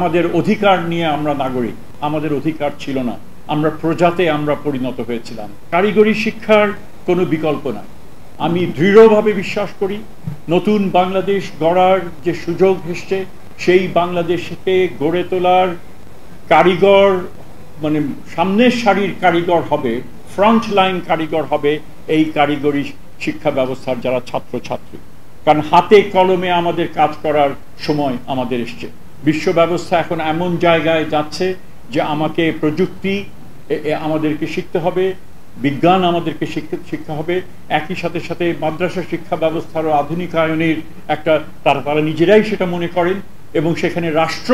আমাদের অধিকার নিয়ে আমরা নাগরিক, আমাদের অধিকার ছিল না, আমরা প্রজাতে আমরা পরিণত হয়েছিলাম। কারিগরি শিক্ষার কোনো বিকল্প নাই। আমি দৃঢ়ভাবে বিশ্বাস করি নতুন বাংলাদেশ গড়ার যে সুযোগ এসছে, সেই বাংলাদেশকে গড়ে তোলার কারিগর মানে সামনের সারির কারিগর হবে, ফ্রন্ট লাইন কারিগর হবে এই কারিগরি শিক্ষা ব্যবস্থার যারা ছাত্রছাত্রী। কারণ হাতে কলমে আমাদের কাজ করার সময় আমাদের এসছে। বিশ্ব ব্যবস্থা এখন এমন জায়গায় যাচ্ছে যে আমাকে প্রযুক্তি আমাদেরকে শিখতে হবে, বিজ্ঞান আমাদেরকে শিক্ষা হবে, একই সাথে সাথে মাদ্রাসা শিক্ষা ব্যবস্থারও আধুনিকায়নের একটা তারা নিজেরাই সেটা মনে করেন, এবং সেখানে রাষ্ট্র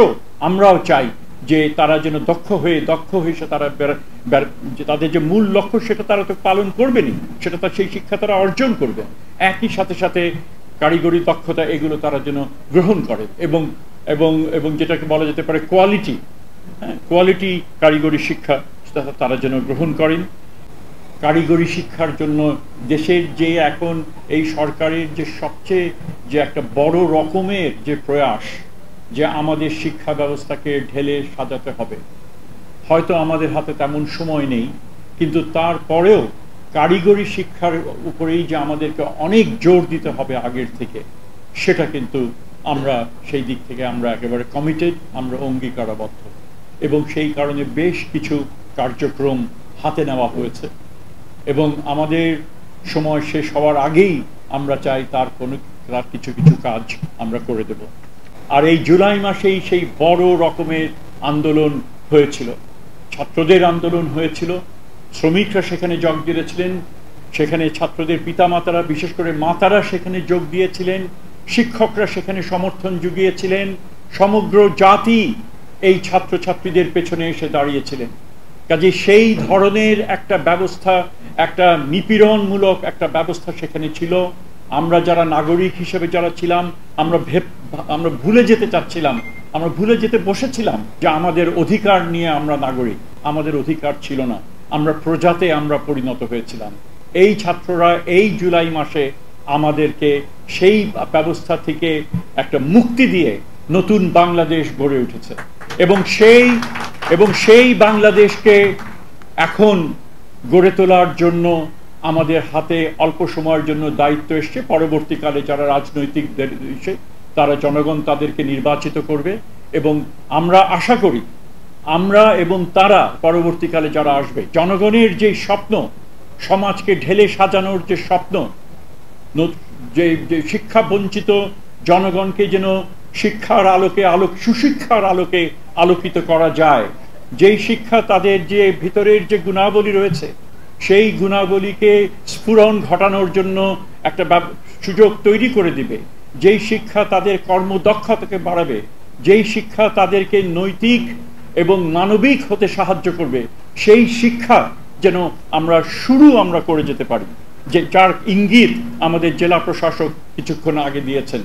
আমরাও চাই যে তারা যেন দক্ষ হয়ে সে তারা তাদের যে মূল লক্ষ্য সেটা তারা তো পালন করবেনই, সেটা তার সেই শিক্ষা তারা অর্জন করবে। একই সাথে সাথে কারিগরি দক্ষতা এগুলো তারা যেন গ্রহণ করে এবং এবং এবং যেটাকে বলা যেতে পারে কোয়ালিটি কারিগরি শিক্ষা তারা যেন গ্রহণ করেন। কারিগরি শিক্ষার জন্য দেশের যে এখন এই সরকারের যে সবচেয়ে যে একটা বড় রকমের যে প্রয়াস যে আমাদের শিক্ষা ব্যবস্থাকে ঢেলে সাজাতে হবে, হয়তো আমাদের হাতে তেমন সময় নেই, কিন্তু তারপরেও কারিগরি শিক্ষার উপরেই যে আমাদেরকে অনেক জোর দিতে হবে আগের থেকে, সেটা কিন্তু আমরা সেই দিক থেকে আমরা একেবারে কমিটেড, আমরা অঙ্গীকারাবদ্ধ, এবং সেই কারণে বেশ কিছু কার্যক্রম হাতে নেওয়া হয়েছে এবং আমাদের সময় শেষ হওয়ার আগেই আমরা চাই তার কিছু কিছু কাজ আমরা করে দেব। আর এই জুলাই মাসেই সেই বড় রকমের আন্দোলন হয়েছিল, ছাত্রদের আন্দোলন হয়েছিল, শ্রমিকরা সেখানে যোগ দিয়েছিলেন, সেখানে ছাত্রদের পিতামাতারা বিশেষ করে মাতারা সেখানে যোগ দিয়েছিলেন, শিক্ষকরা সেখানে সমর্থন জুগিয়েছিলেন, সমগ্র জাতি এই ছাত্রছাত্রীদের পেছনে এসে দাঁড়িয়েছিলেন। কাজে সেই ধরনের একটা ব্যবস্থা, একটা নিপীড়নমূলক একটা ব্যবস্থা সেখানে ছিল। আমরা যারা নাগরিক হিসেবে যারা ছিলাম, আমরা ভুলে যেতে চাচ্ছিলাম, আমরা ভুলে যেতে বসেছিলাম যে আমাদের অধিকার নিয়ে আমরা নাগরিক, আমাদের অধিকার ছিল না, আমরা প্রজাতে আমরা পরিণত হয়েছিলাম। এই ছাত্ররা এই জুলাই মাসে আমাদেরকে সেই ব্যবস্থা থেকে একটা মুক্তি দিয়ে নতুন বাংলাদেশ গড়ে উঠেছে, এবং সেই বাংলাদেশকে এখন গড়ে তোলার জন্য আমাদের হাতে অল্প সময়ের জন্য দায়িত্ব এসছে। পরবর্তীকালে যারা রাজনৈতিক তারা জনগণ তাদেরকে নির্বাচিত করবে, এবং আমরা আশা করি আমরা এবং তারা পরবর্তীকালে যারা আসবে, জনগণের যে স্বপ্ন, সমাজকে ঢেলে সাজানোর যে স্বপ্ন, যে শিক্ষা বঞ্চিত জনগণকে যেন শিক্ষার আলোকে সুশিক্ষার আলোকে আলোকিত করা যায়, যেই শিক্ষা তাদের যে ভিতরের যে গুণাবলী রয়েছে সেই গুণাবলীকে স্ফুরণ ঘটানোর জন্য একটা সুযোগ তৈরি করে দিবে, যেই শিক্ষা তাদের কর্মদক্ষতাকে বাড়াবে, যেই শিক্ষা তাদেরকে নৈতিক এবং মানবিক হতে সাহায্য করবে, সেই শিক্ষা যেন আমরা করে যেতে পারি, যার ইঙ্গিত আমাদের জেলা প্রশাসক কিছুক্ষণ আগে দিয়েছেন।